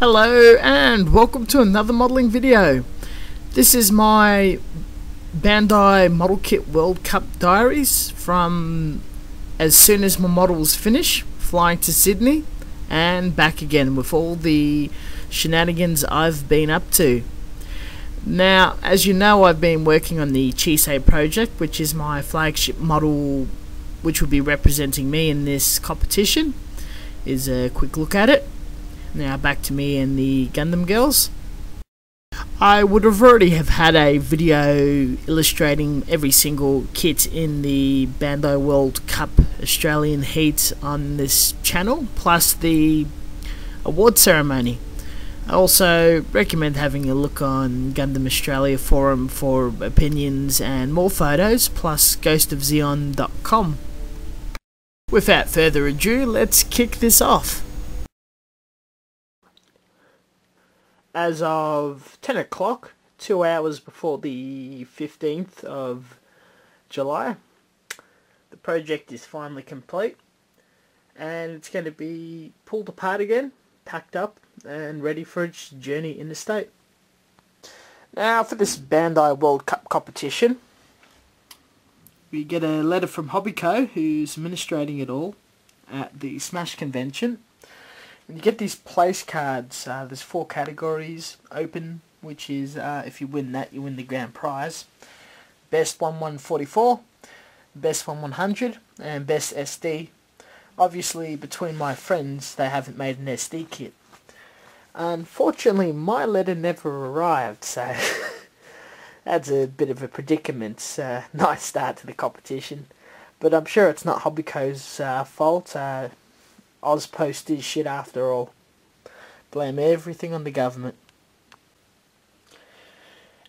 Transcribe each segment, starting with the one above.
Hello and welcome to another modelling video. This is my Bandai Model Kit World Cup diaries from as soon as my models finish, flying to Sydney and back again with all the shenanigans I've been up to. Now, as you know, I've been working on the Chisei project, which is my flagship model which will be representing me in this competition. Is a quick look at it. Now back to me and the Gundam girls. I would have already have had a video illustrating every single kit in the Bandai World Cup Australian heat on this channel, plus the award ceremony. I also recommend having a look on Gundam Australia forum for opinions and more photos, plus ghostofzeon.com. Without further ado, let's kick this off. As of 10 o'clock, 2 hours before the 15th of July, the project is finally complete and it's going to be pulled apart again, packed up and ready for its journey interstate. Now for this Bandai World Cup competition, we get a letter from Hobbyco, who's administrating it all at the Smash convention. And you get these place cards. There's 4 categories. Open, which is if you win that, you win the grand prize. Best 1/144, best 1/100, and best SD. Obviously, between my friends, they haven't made an SD kit. Unfortunately, my letter never arrived, so that's a bit of a predicament. Nice start to the competition, but I'm sure it's not Hobbyco's fault. Ozpost is shit after all. Blame everything on the government.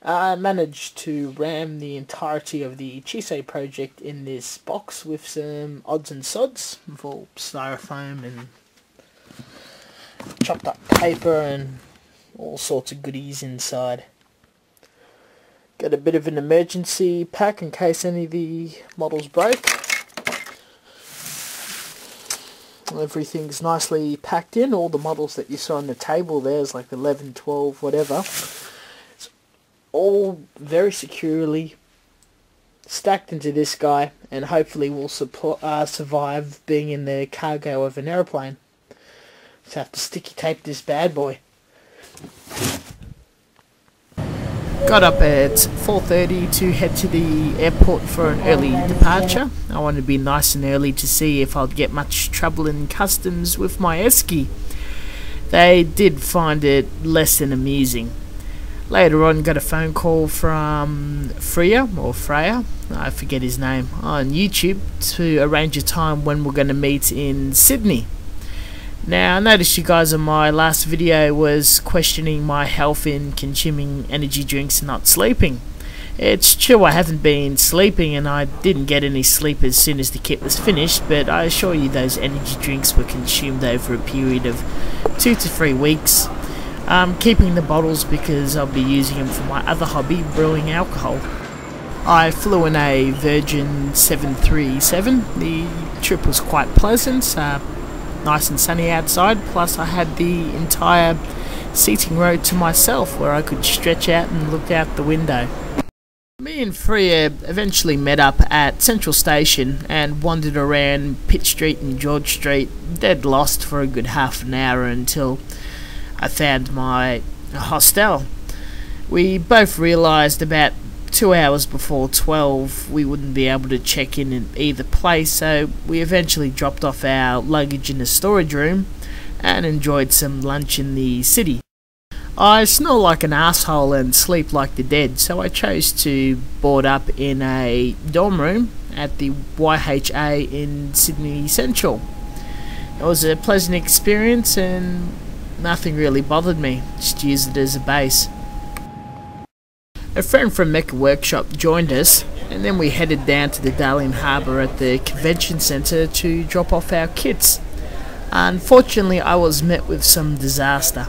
I managed to ram the entirety of the Chisei project in this box with some odds and sods, with all styrofoam and chopped up paper and all sorts of goodies inside. Got a bit of an emergency pack in case any of the models break. Everything's nicely packed in. All the models that you saw on the table there is like 11, 12, whatever. It's all very securely stacked into this guy, and hopefully will survive being in the cargo of an aeroplane. Just have to sticky tape this bad boy. Got up at 4:30 to head to the airport for an early departure. I wanted to be nice and early to see if I'd get much trouble in customs with my esky. They did find it less than amusing. Later on, got a phone call from Freya, I forget his name, on YouTube to arrange a time when we're going to meet in Sydney. Now, I noticed you guys on my last video was questioning my health in consuming energy drinks and not sleeping. It's true I haven't been sleeping and I didn't get any sleep as soon as the kit was finished, but I assure you those energy drinks were consumed over a period of 2 to 3 weeks. I'm keeping the bottles because I'll be using them for my other hobby, brewing alcohol. I flew in a Virgin 737. The trip was quite pleasant. Nice and sunny outside, plus I had the entire seating row to myself where I could stretch out and look out the window. Me and Freya eventually met up at Central Station and wandered around Pitt Street and George Street, dead lost for a good half an hour until I found my hostel. We both realised about 2 hours before 12 we wouldn't be able to check in either place, so we eventually dropped off our luggage in the storage room and enjoyed some lunch in the city. I snore like an asshole and sleep like the dead, so I chose to board up in a dorm room at the YHA in Sydney Central. It was a pleasant experience and nothing really bothered me, just used it as a base. A friend from Mecha Workshop joined us, and then we headed down to the Darling Harbour at the convention centre to drop off our kits. Unfortunately, I was met with some disaster.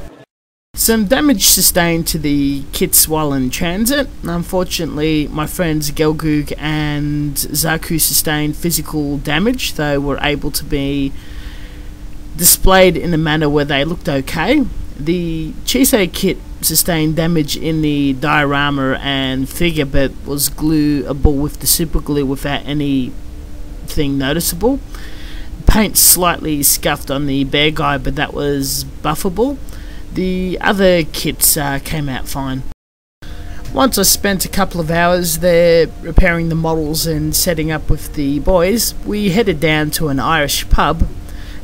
Some damage sustained to the kits while in transit. Unfortunately, my friends Gelgoog and Zaku sustained physical damage, though were able to be displayed in a manner where they looked okay, The Chiso kit sustained damage in the diorama and figure, but was glueable with the super glue without anything noticeable. Paint slightly scuffed on the bear guy, but that was buffable. The other kits came out fine. Once I spent a couple of hours there repairing the models and setting up with the boys, we headed down to an Irish pub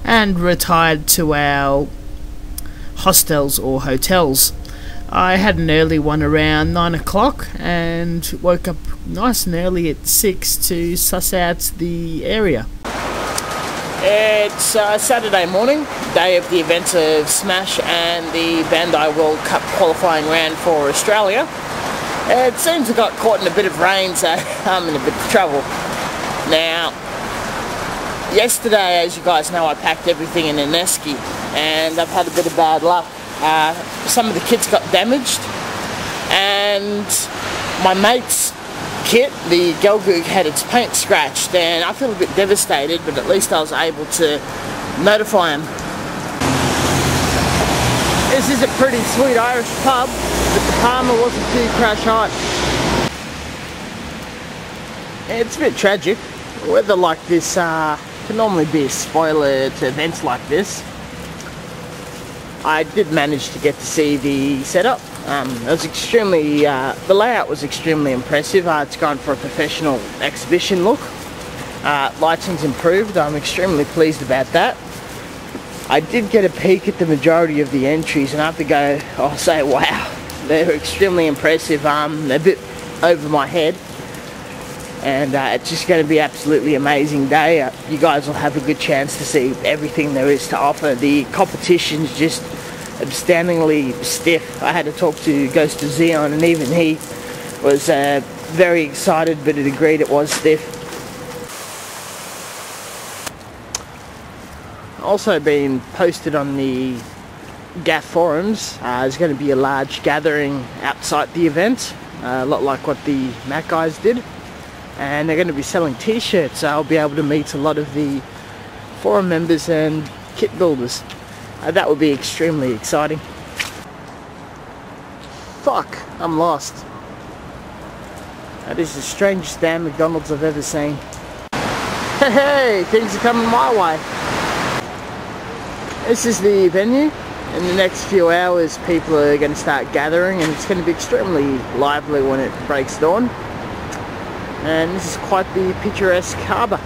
and retired to our hostels or hotels. I had an early one around 9 o'clock and woke up nice and early at 6 to suss out the area. It's Saturday morning, day of the events of Smash and the Bandai World Cup qualifying round for Australia. It seems I got caught in a bit of rain, so I'm in a bit of trouble. Now, yesterday, as you guys know, I packed everything in an esky, and I've had a bit of bad luck. Some of the kits got damaged, and my mate's kit, the Gelgoog, had its paint scratched, and I feel a bit devastated, but at least I was able to notify him. This is a pretty sweet Irish pub, but the Palmer wasn't too crash hot. It's a bit tragic. Weather like this can normally be a spoiler to events like this. I did manage to get to see the setup. It was extremely, the layout was extremely impressive. It's gone for a professional exhibition look. Lighting's improved. I'm extremely pleased about that. I did get a peek at the majority of the entries, and I have to go, I'll say, wow, they're extremely impressive. They're a bit over my head, and it's just going to be an absolutely amazing day. You guys will have a good chance to see everything there is to offer. The competition's just outstandingly stiff. I had to talk to Ghost of Xeon, and even he was very excited, but it agreed it was stiff. Also been posted on the GAF forums, there's going to be a large gathering outside the event, a lot like what the Mac guys did, and they're going to be selling t-shirts, so I'll be able to meet a lot of the forum members and kit builders. That would be extremely exciting. Fuck, I'm lost. That is the strangest damn McDonald's I've ever seen. Hey, things are coming my way. This is the venue. In the next few hours people are going to start gathering, and it's going to be extremely lively when it breaks dawn. And this is quite the picturesque harbour.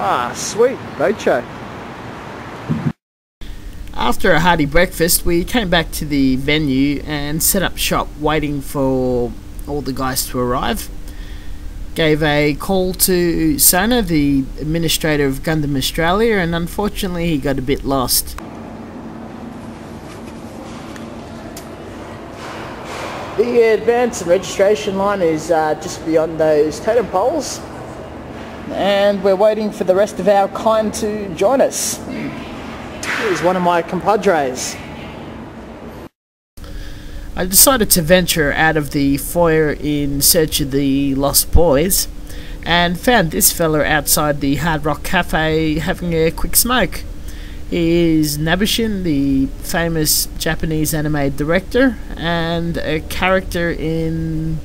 Ah, sweet, boat show. After a hearty breakfast, we came back to the venue and set up shop waiting for all the guys to arrive. Gave a call to Sona, the administrator of Gundam Australia, and unfortunately he got a bit lost. The advance and registration line is just beyond those totem poles, and we're waiting for the rest of our kind to join us. Here's one of my compadres. I decided to venture out of the foyer in search of the lost boys, and found this fella outside the Hard Rock Cafe having a quick smoke. He is Nabushin, the famous Japanese anime director, and a character in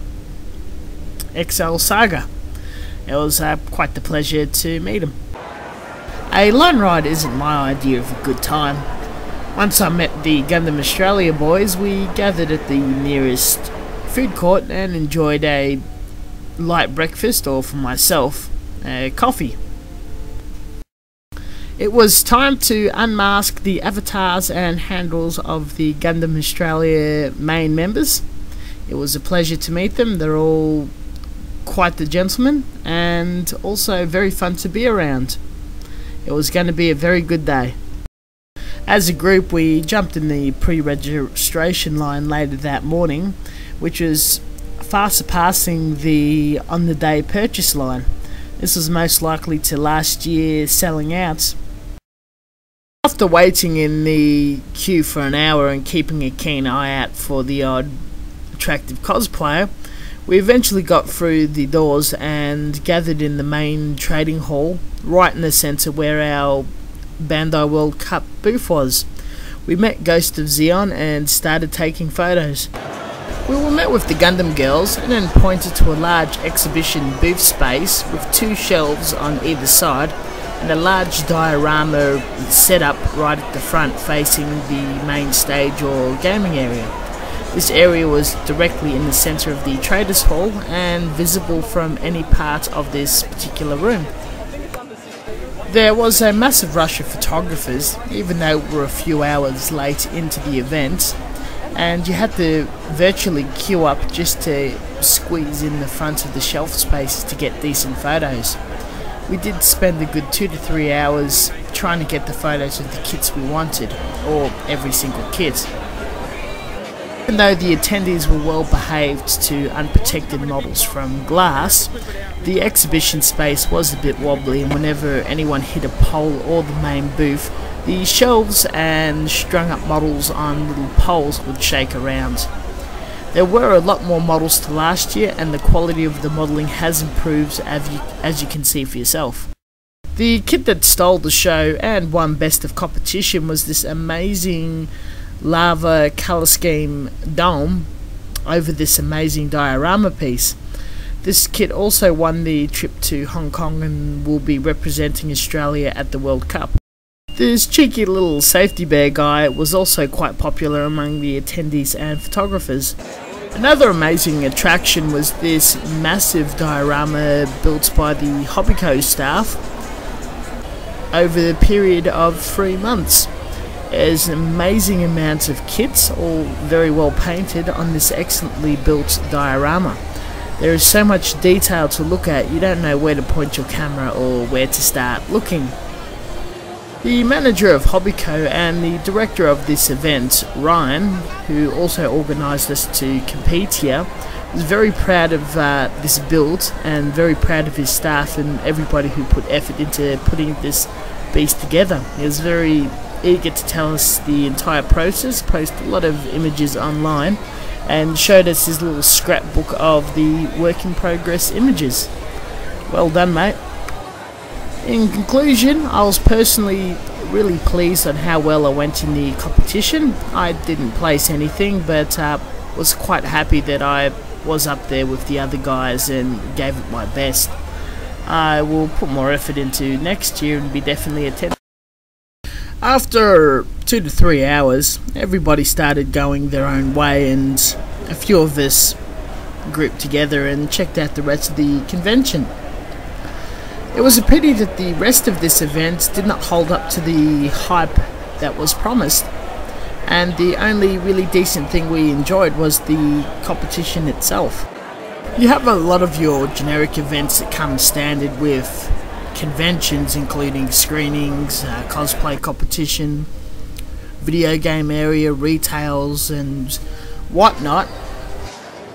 XL Saga. It was quite the pleasure to meet him. A lone ride isn't my idea of a good time. Once I met the Gundam Australia boys, we gathered at the nearest food court and enjoyed a light breakfast, or for myself, a coffee. It was time to unmask the avatars and handles of the Gundam Australia main members. It was a pleasure to meet them. They're all quite the gentlemen, and also very fun to be around. It was going to be a very good day. As a group, we jumped in the pre-registration line later that morning, which was far surpassing the on-the-day purchase line. This was most likely to last year selling out. After waiting in the queue for an hour and keeping a keen eye out for the odd attractive cosplayer, we eventually got through the doors and gathered in the main trading hall, right in the centre where our Bandai World Cup booth was. We met Ghost of Xeon and started taking photos. We were met with the Gundam girls and then pointed to a large exhibition booth space with 2 shelves on either side and a large diorama setup right at the front facing the main stage or gaming area. This area was directly in the centre of the Traders Hall and visible from any part of this particular room. There was a massive rush of photographers, even though we were a few hours late into the event, and you had to virtually queue up just to squeeze in the front of the shelf spaces to get decent photos. We did spend a good 2 to 3 hours trying to get the photos of the kits we wanted, or every single kit. Even though the attendees were well behaved to unprotected models from glass, the exhibition space was a bit wobbly, and whenever anyone hit a pole or the main booth, the shelves and strung up models on little poles would shake around. There were a lot more models to last year, and the quality of the modelling has improved as you can see for yourself. The kit that stole the show and won Best of Competition was this amazing lava colour scheme dome over this amazing diorama piece. This kit also won the trip to Hong Kong and will be representing Australia at the World Cup. This cheeky little safety bear guy was also quite popular among the attendees and photographers. Another amazing attraction was this massive diorama built by the Hobbyco staff over the period of 3 months. There's an amazing amount of kits, all very well painted, on this excellently built diorama. There is so much detail to look at, you don't know where to point your camera or where to start looking. The manager of Hobbyco and the director of this event, Ryan, who also organised us to compete here, was very proud of this build and very proud of his staff and everybody who put effort into putting this beast together. He was very eager to tell us the entire process, posted a lot of images online and showed us his little scrapbook of the work in progress images. Well done, mate. In conclusion, I was personally really pleased on how well I went in the competition. I didn't place anything, but was quite happy that I was up there with the other guys and gave it my best. I will put more effort into next year and be definitely attending. After 2 to 3 hours, everybody started going their own way, and a few of us grouped together and checked out the rest of the convention. It was a pity that the rest of this event did not hold up to the hype that was promised, and the only really decent thing we enjoyed was the competition itself. You have a lot of your generic events that come standard with conventions, including screenings, cosplay competition, video game area, retails and whatnot,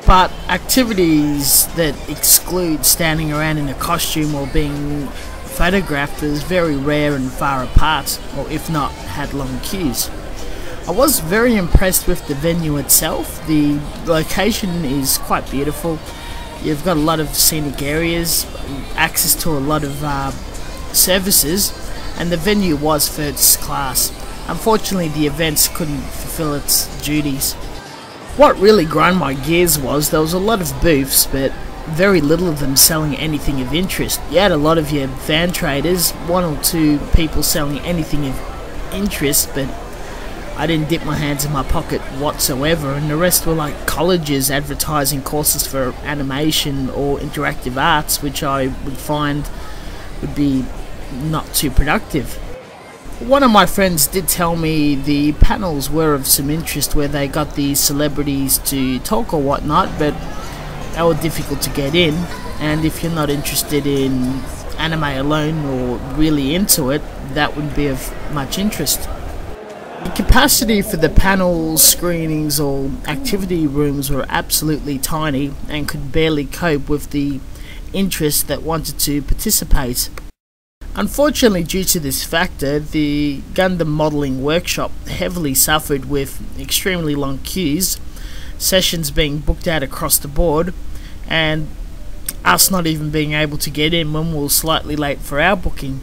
but activities that exclude standing around in a costume or being photographed is very rare and far apart, or if not, had long queues. I was very impressed with the venue itself. The location is quite beautiful. You've got a lot of scenic areas, access to a lot of services, and the venue was first class. Unfortunately, the events couldn't fulfill its duties. What really grind my gears was there was a lot of booths, but very little of them selling anything of interest. You had a lot of your fan traders, 1 or 2 people selling anything of interest, but I didn't dip my hands in my pocket whatsoever, and the rest were like colleges advertising courses for animation or interactive arts, which I would find would be not too productive. One of my friends did tell me the panels were of some interest where they got the celebrities to talk or whatnot, but they were difficult to get in, and if you're not interested in anime alone or really into it, that wouldn't be of much interest. The capacity for the panels, screenings or activity rooms were absolutely tiny and could barely cope with the interest that wanted to participate. Unfortunately, due to this factor, the Gundam modelling workshop heavily suffered with extremely long queues, sessions being booked out across the board, and us not even being able to get in when we were slightly late for our booking.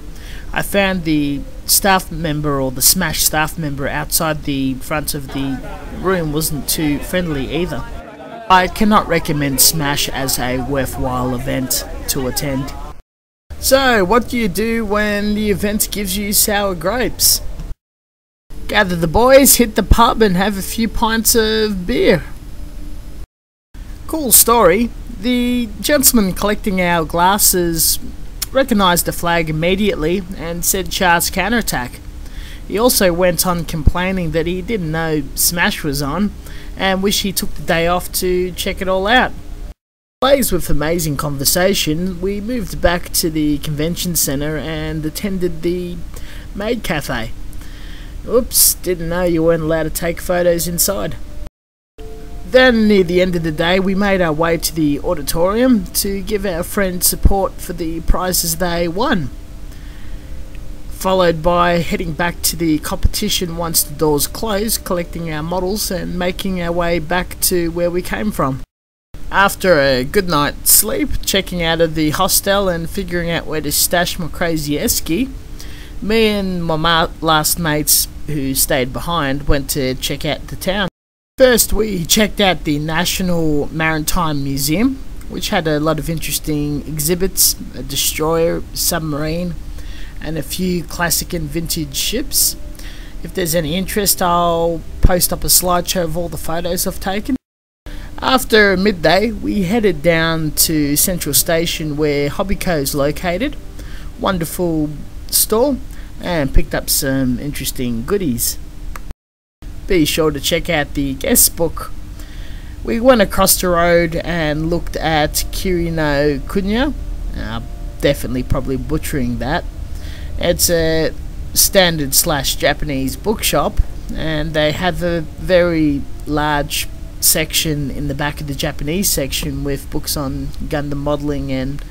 I found the staff member, or the Smash staff member outside the front of the room, wasn't too friendly either. I cannot recommend Smash as a worthwhile event to attend. So, what do you do when the event gives you sour grapes? Gather the boys, hit the pub and have a few pints of beer. Cool story. The gentleman collecting our glasses recognised the flag immediately and said Char's counterattack. He also went on complaining that he didn't know Smash was on and wished he took the day off to check it all out. Blazed with amazing conversation, we moved back to the convention centre and attended the Maid Cafe. Oops, didn't know you weren't allowed to take photos inside. Then, near the end of the day, we made our way to the auditorium to give our friends support for the prizes they won. Followed by heading back to the competition once the doors closed, collecting our models and making our way back to where we came from. After a good night's sleep, checking out of the hostel and figuring out where to stash my crazy esky, me and my last mates who stayed behind went to check out the town. First we checked out the National Maritime Museum, which had a lot of interesting exhibits, a destroyer, submarine, and a few classic and vintage ships. If there's any interest, I'll post up a slideshow of all the photos I've taken. After midday, we headed down to Central Station where Hobbyco is located. Wonderful store, and picked up some interesting goodies. Be sure to check out the guest book. We went across the road and looked at Kiri no Kunya. Definitely probably butchering that. It's a standard / Japanese bookshop, and they have a very large section in the back of the Japanese section with books on Gundam modelling and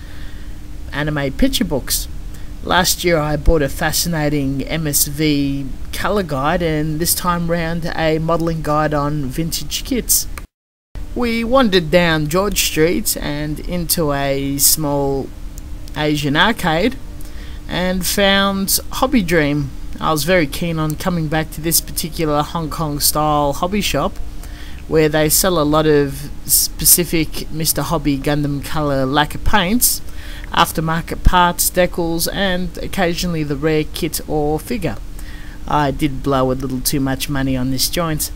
anime picture books. Last year I bought a fascinating MSV colour guide, and this time round a modelling guide on vintage kits. We wandered down George Street and into a small Asian arcade and found Hobby Dream. I was very keen on coming back to this particular Hong Kong style hobby shop, where they sell a lot of specific Mr. Hobby Gundam colour lacquer paints, aftermarket parts, decals, and occasionally the rare kit or figure. I did blow a little too much money on this joint.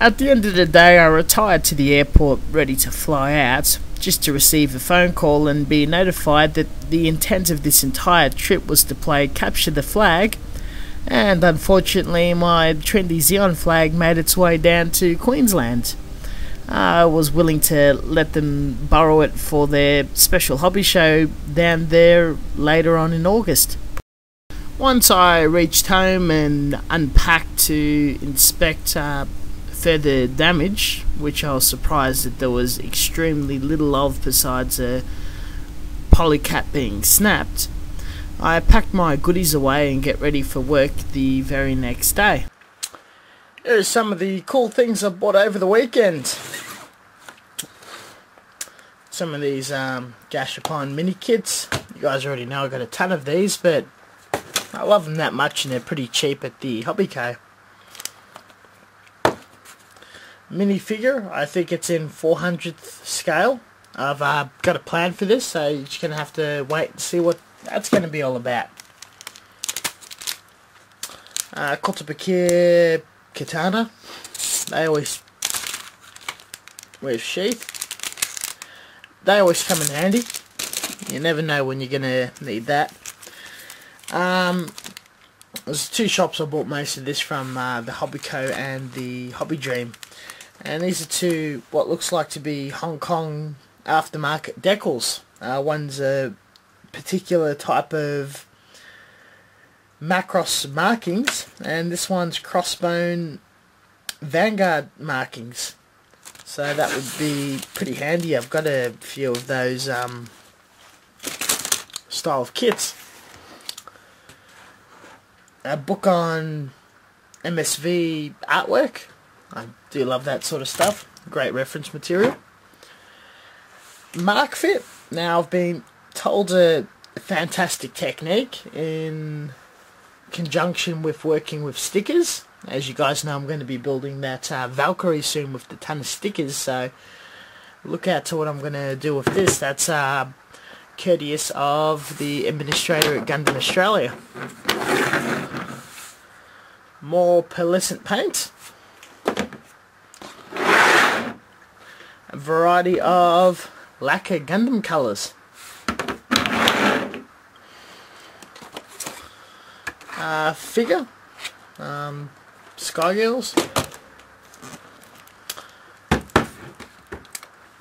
At the end of the day, I retired to the airport ready to fly out, just to receive a phone call and be notified that the intent of this entire trip was to play Capture the Flag, and unfortunately my trendy Xeon flag made its way down to Queensland. I was willing to let them borrow it for their special hobby show down there later on in August. Once I reached home and unpacked to inspect further damage, which I was surprised that there was extremely little of besides a polycap being snapped, I packed my goodies away and get ready for work the very next day. Here's some of the cool things I bought over the weekend. Some of these Gashapon mini kits. You guys already know I got a ton of these, but I love them that much and they're pretty cheap at the Hobbyco. Minifigure, I think it's in 400th scale. I've got a plan for this, so you're just going to have to wait and see what that's going to be all about. Kotobakir katana. They always wear sheath. They always come in handy. You never know when you're going to need that. There's two shops I bought most of this from, the Hobbyco and the Hobby Dream. And these are two what looks like to be Hong Kong aftermarket decals. One's a particular type of Macross markings, and this one's Crossbone Vanguard markings. So that would be pretty handy. I've got a few of those style of kits. A book on MSV artwork. I do love that sort of stuff. Great reference material. Mark fit. Now I've been told a fantastic technique in conjunction with working with stickers. As you guys know, I'm going to be building that Valkyrie soon with the ton of stickers, so look out to what I'm going to do with this. That's courteous of the administrator at Gundam Australia. More pearlescent paint. A variety of lacquer Gundam colours. Figure. Sky Girls.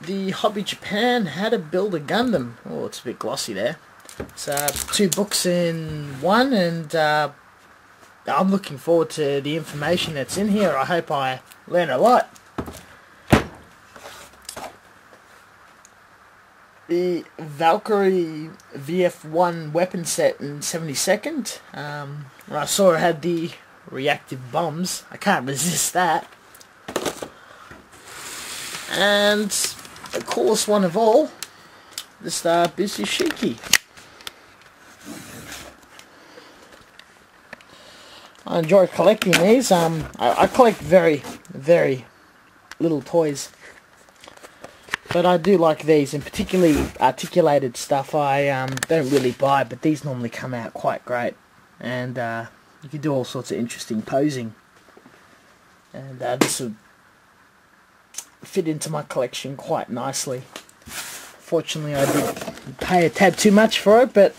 The Hobby Japan, How to Build a Gundam. Oh, it's a bit glossy there. It's 2 books in one, and I'm looking forward to the information that's in here. I hope I learn a lot. The Valkyrie VF1 weapon set in 72nd. I saw it had the reactive bombs. I can't resist that. And the coolest one of all, this Busushiki. I enjoy collecting these. I collect very, very little toys, but I do like these, and particularly articulated stuff I don't really buy, but these normally come out quite great, and you can do all sorts of interesting posing, and this would fit into my collection quite nicely. Fortunately, I did pay a tad too much for it, but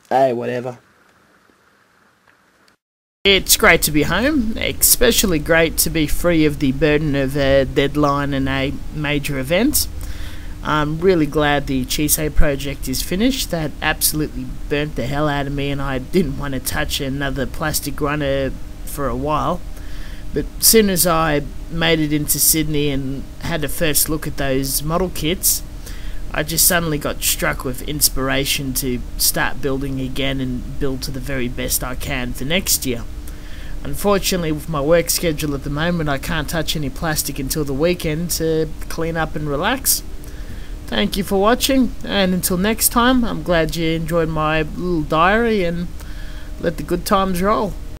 hey, whatever. It's great to be home, especially great to be free of the burden of a deadline and a major event. I'm really glad the Chisei project is finished. That absolutely burnt the hell out of me, and I didn't want to touch another plastic runner for a while. But as soon as I made it into Sydney and had a first look at those model kits, I just suddenly got struck with inspiration to start building again and build to the very best I can for next year. Unfortunately, with my work schedule at the moment, I can't touch any plastic until the weekend to clean up and relax. Thank you for watching, and until next time, I'm glad you enjoyed my little diary, and let the good times roll.